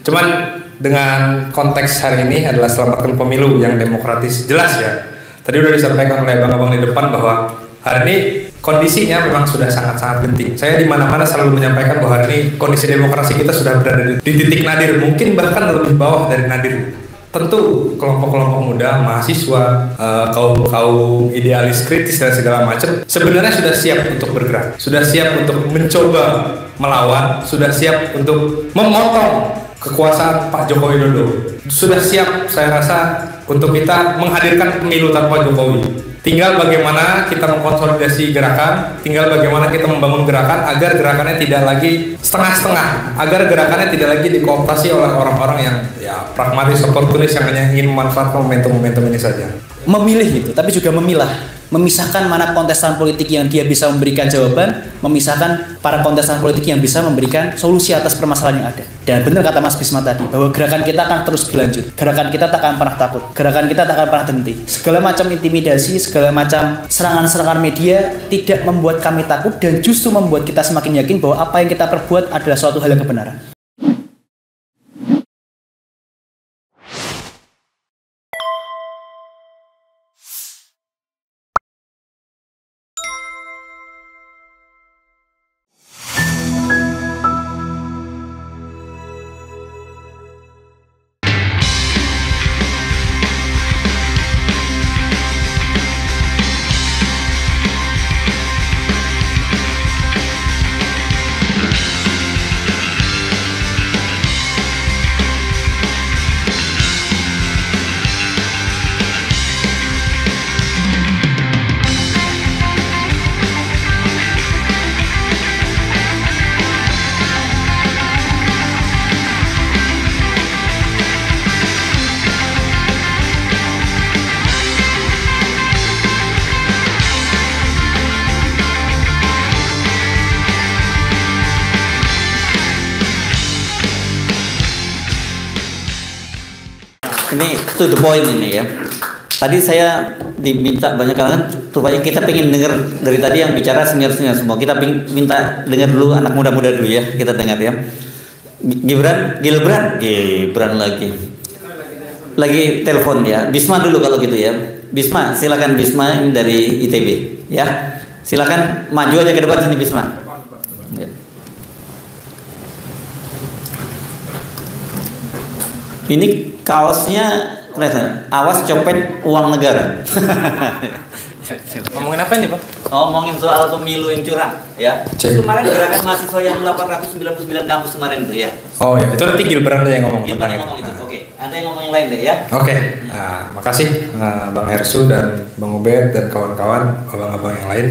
Cuman dengan konteks hari ini adalah selamatkan pemilu yang demokratis, jelas ya. Tadi udah disampaikan oleh abang-abang di depan bahwa hari ini kondisinya memang sudah sangat-sangat genting. Saya di mana-mana selalu menyampaikan bahwa hari ini kondisi demokrasi kita sudah berada di titik nadir, mungkin bahkan lebih bawah dari nadir. Tentu kelompok-kelompok muda, mahasiswa, kaum idealis kritis dan segala macam sebenarnya sudah siap untuk bergerak, sudah siap untuk mencoba melawan, sudah siap untuk memotong kekuasaan Pak Joko Widodo. Sudah siap saya rasa untuk kita menghadirkan pemilu tanpa Jokowi. Tinggal bagaimana kita mengkonsolidasi gerakan, tinggal bagaimana kita membangun gerakan agar gerakannya tidak lagi setengah-setengah, agar gerakannya tidak lagi dikooptasi oleh orang-orang yang ya pragmatis, oportunis yang hanya ingin memanfaatkan momentum-momentum ini saja. Memilih itu, tapi juga memilah, memisahkan mana kontestan politik yang dia bisa memberikan jawaban, memisahkan para kontestan politik yang bisa memberikan solusi atas permasalahan yang ada. Dan benar kata Mas Bisma tadi, bahwa gerakan kita akan terus berlanjut, gerakan kita tak akan pernah takut, gerakan kita tak akan pernah berhenti. Segala macam intimidasi, segala macam serangan-serangan media tidak membuat kami takut dan justru membuat kita semakin yakin bahwa apa yang kita perbuat adalah suatu hal yang kebenaran. Ini to the point ini ya. Tadi saya diminta banyak kalangan supaya kita pengen dengar dari tadi yang bicara senior-senior semua. Kita minta dengar dulu anak muda-muda dulu ya. Kita dengar ya. Gibran lagi telepon ya. Bisma dulu kalau gitu ya. Bisma, silakan Bisma ini dari ITB ya. Silakan maju aja ke depan sini Bisma. Ya. Ini kaosnya kelihatan. Awas copet uang negara. Ngomongin apa nih Pak? Ngomongin soal pemilu yang curang ya. Kemarin gerakan mahasiswa yang 899 kampus kemarin tuh ya. Oh ya, itu nanti Gibran yang ngomong tentang itu. Oke, ada yang ngomong yang lain deh ya. Oke, nah, makasih Bang Hersu dan Bang Ubed dan kawan-kawan, abang-abang yang lain.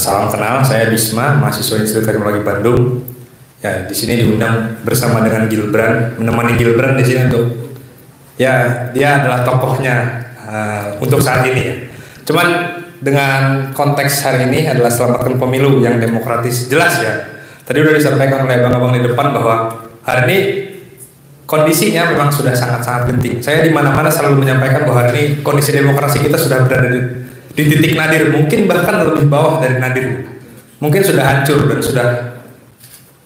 Salam kenal, saya Bisma, mahasiswa Institut Teknologi Bandung. Ya, di sini diundang bersama dengan Gibran, menemani Gibran di sini untuk ya dia adalah tokohnya untuk saat ini ya. Cuman dengan konteks hari ini adalah selamatkan pemilu yang demokratis, jelas ya. Tadi udah disampaikan oleh abang-abang di depan bahwa hari ini kondisinya memang sudah sangat-sangat genting. Saya di mana-mana selalu menyampaikan bahwa hari ini kondisi demokrasi kita sudah berada di titik nadir, mungkin bahkan lebih bawah dari nadir. Mungkin sudah hancur dan sudah.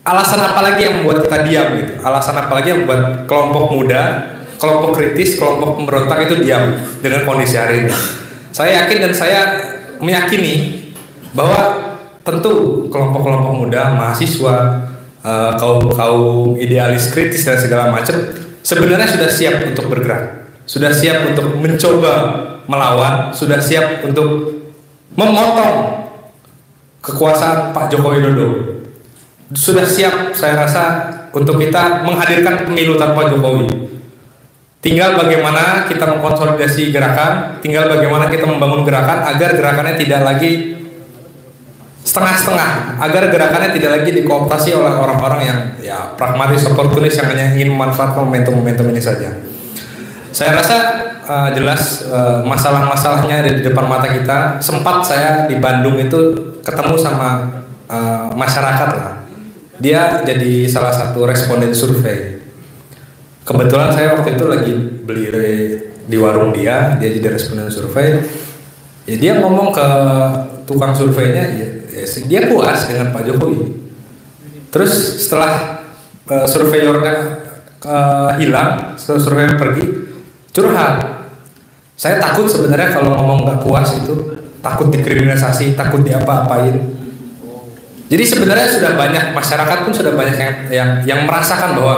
Alasan apa lagi yang membuat kita diam gitu? Alasan apa lagi yang membuat kelompok muda, kelompok kritis, kelompok pemberontak itu diam dengan kondisi hari ini? Saya yakin dan saya meyakini bahwa tentu kelompok-kelompok muda, mahasiswa, kaum idealis kritis dan segala macam sebenarnya sudah siap untuk bergerak, sudah siap untuk mencoba melawan, sudah siap untuk memotong kekuasaan Pak Joko Widodo. Sudah siap saya rasa untuk kita menghadirkan pemilu tanpa Jokowi. Tinggal bagaimana kita mengkonsolidasi gerakan, tinggal bagaimana kita membangun gerakan agar gerakannya tidak lagi setengah-setengah, agar gerakannya tidak lagi dikooptasi oleh orang-orang yang ya pragmatis, oportunis yang hanya ingin memanfaatkan momentum-momentum ini saja. Saya rasa jelas masalah-masalahnya ada di depan mata kita. Sempat saya di Bandung itu ketemu sama masyarakat lah. Dia jadi salah satu responden survei. Kebetulan saya waktu itu lagi beli di warung dia jadi responden survei. Ya dia ngomong ke tukang surveinya, dia puas dengan Pak Jokowi. Terus setelah surveyornya hilang, survei pergi, curhat. Saya takut sebenarnya kalau ngomong nggak puas itu, takut dikriminalisasi, takut diapa-apain. Jadi sebenarnya sudah banyak, masyarakat pun sudah banyak yang merasakan bahwa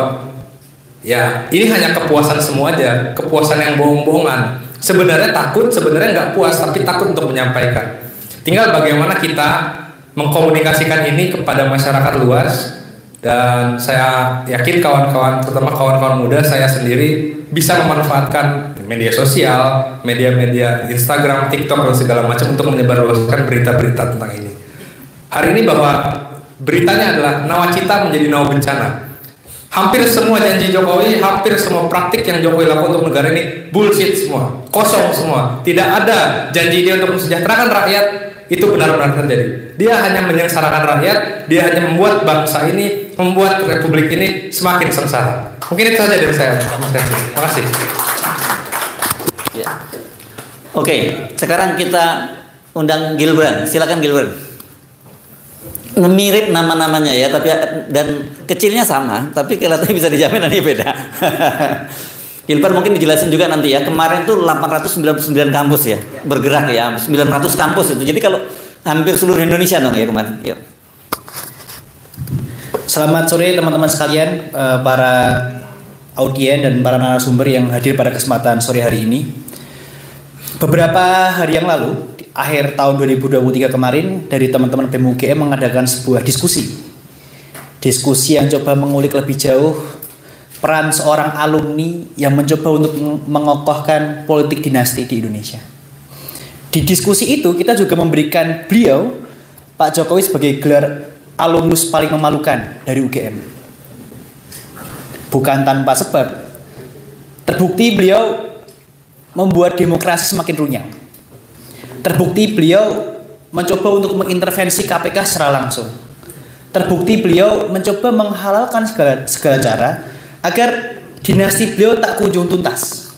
ya ini hanya kepuasan semua aja, kepuasan yang bohong-bohongan. Sebenarnya takut, sebenarnya nggak puas, tapi takut untuk menyampaikan. Tinggal bagaimana kita mengkomunikasikan ini kepada masyarakat luas. Dan saya yakin kawan-kawan, terutama kawan-kawan muda, saya sendiri bisa memanfaatkan media sosial, media-media Instagram, TikTok, dan segala macam untuk menyebarluaskan berita-berita tentang ini. Hari ini bahwa beritanya adalah nawacita menjadi nawa bencana. Hampir semua janji Jokowi, hampir semua praktik yang Jokowi lakukan untuk negara ini bullshit semua, kosong semua. Tidak ada janji dia untuk mensejahterakan rakyat, itu benar-benar terjadi. Dia hanya menyengsarakan rakyat, dia hanya membuat bangsa ini, membuat republik ini semakin sengsara. Mungkin itu saja dari saya. Terima kasih. Ya. Oke, sekarang kita undang Gilbran. Silakan Gilbran. Mirip nama-namanya ya, tapi dan kecilnya sama, tapi kelihatannya bisa dijamin nanti beda. Gilbran mungkin dijelasin juga nanti ya. Kemarin tuh 899 kampus ya, bergerak ya, 900 kampus itu. Jadi kalau hampir seluruh Indonesia dong ya kemarin. Yuk. Selamat sore teman-teman sekalian, para audien dan para narasumber yang hadir pada kesempatan sore hari ini. Beberapa hari yang lalu, di akhir tahun 2023 kemarin, dari teman-teman BEM UGM mengadakan sebuah diskusi. Diskusi yang coba mengulik lebih jauh peran seorang alumni yang mencoba untuk mengokohkan politik dinasti di Indonesia. Di diskusi itu kita juga memberikan beliau, Pak Jokowi, sebagai gelar alumnus paling memalukan dari UGM. Bukan tanpa sebab. Terbukti beliau membuat demokrasi semakin runyang. Terbukti beliau mencoba untuk mengintervensi KPK secara langsung. Terbukti beliau mencoba menghalalkan segala cara agar dinasti beliau tak kunjung tuntas.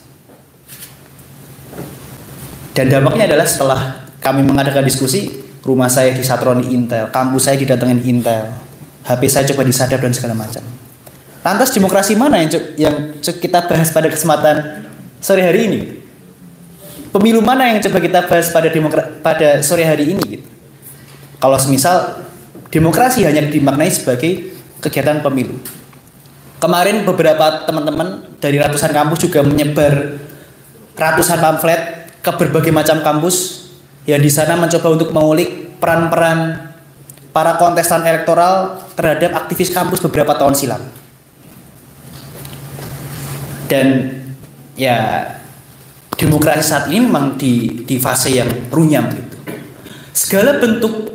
Dan dampaknya adalah setelah kami mengadakan diskusi, rumah saya disatroni Intel, kampus saya didatengin Intel, HP saya coba disadap dan segala macam. Lantas demokrasi mana yang kita bahas pada kesempatan sore hari ini? Pemilu mana yang coba kita bahas pada sore hari ini? Gitu. Kalau semisal demokrasi hanya dimaknai sebagai kegiatan pemilu. Kemarin beberapa teman-teman dari ratusan kampus juga menyebar ratusan pamflet ke berbagai macam kampus yang di sana mencoba untuk mengulik peran-peran para kontestan elektoral terhadap aktivis kampus beberapa tahun silam. Dan ya demokrasi saat ini memang di fase yang runyam gitu. Segala bentuk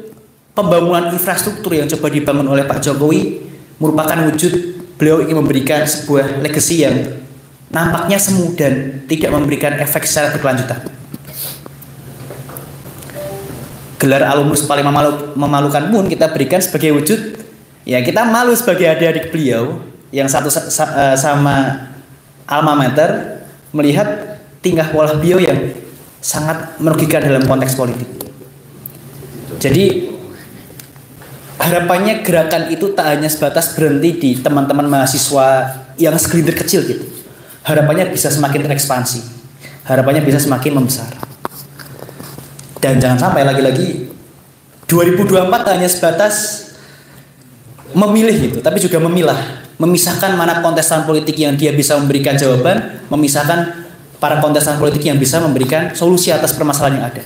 pembangunan infrastruktur yang coba dibangun oleh Pak Jokowi merupakan wujud beliau ingin memberikan sebuah legacy yang nampaknya semu dan tidak memberikan efek secara berkelanjutan. Gelar alumnus paling memalukan pun kita berikan sebagai wujud ya kita malu sebagai adik-adik beliau yang satu sama alma mater melihat tingkah pola beliau yang sangat merugikan dalam konteks politik. Jadi harapannya gerakan itu tak hanya sebatas berhenti di teman-teman mahasiswa yang segelintir kecil gitu. Harapannya bisa semakin terekspansi. Harapannya bisa semakin membesar. Dan jangan sampai lagi-lagi 2024 hanya sebatas memilih gitu, tapi juga memilah, memisahkan mana kontestan politik yang dia bisa memberikan jawaban, memisahkan para kontestan politik yang bisa memberikan solusi atas permasalahan yang ada.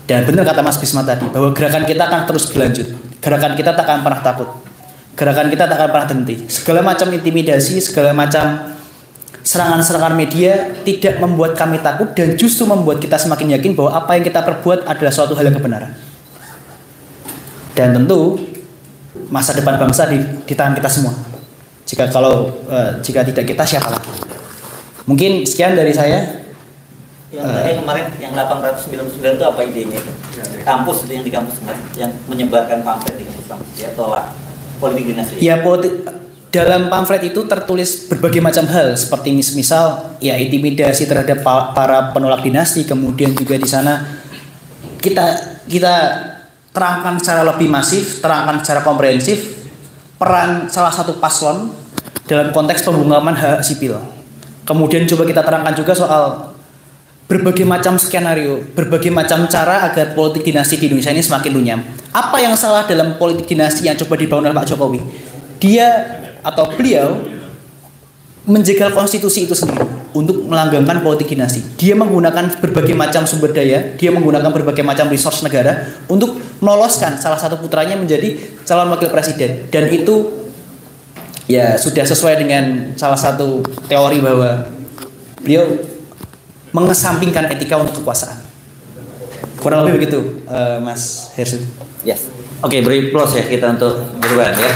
Dan benar kata Mas Bisma tadi, bahwa gerakan kita akan terus berlanjut. Gerakan kita tak akan pernah takut. Gerakan kita tak akan pernah berhenti. Segala macam intimidasi, segala macam serangan-serangan media tidak membuat kami takut dan justru membuat kita semakin yakin bahwa apa yang kita perbuat adalah suatu hal yang kebenaran. Dan tentu masa depan bangsa di tangan kita semua. Jika tidak kita, siapa lagi? Mungkin sekian dari saya. Yang kemarin yang 899 itu apa idenya itu? Kampus itu yang di kampus kemarin yang menyebarkan pamflet di kampus ya tolak politik dinasti. Ya dalam pamflet itu tertulis berbagai macam hal seperti misal ya intimidasi terhadap para penolak dinasti, kemudian juga di sana kita terangkan secara lebih masif, terangkan secara komprehensif peran salah satu paslon dalam konteks pembungkaman hak sipil. Kemudian coba kita terangkan juga soal berbagai macam skenario, berbagai macam cara agar politik dinasti di Indonesia ini semakin runyam. Apa yang salah dalam politik dinasti yang coba dibangun oleh Pak Jokowi? Dia atau beliau menjegal konstitusi itu sendiri untuk melanggengkan politik dinasti. Dia menggunakan berbagai macam sumber daya, dia menggunakan berbagai macam resource negara untuk meloloskan salah satu putranya menjadi calon wakil presiden. Dan itu ya sudah sesuai dengan salah satu teori bahwa beliau mengesampingkan etika untuk kekuasaan. Kurang lebih begitu, Mas Hersu. Yes. Oke, beri plus ya kita untuk berubah ya.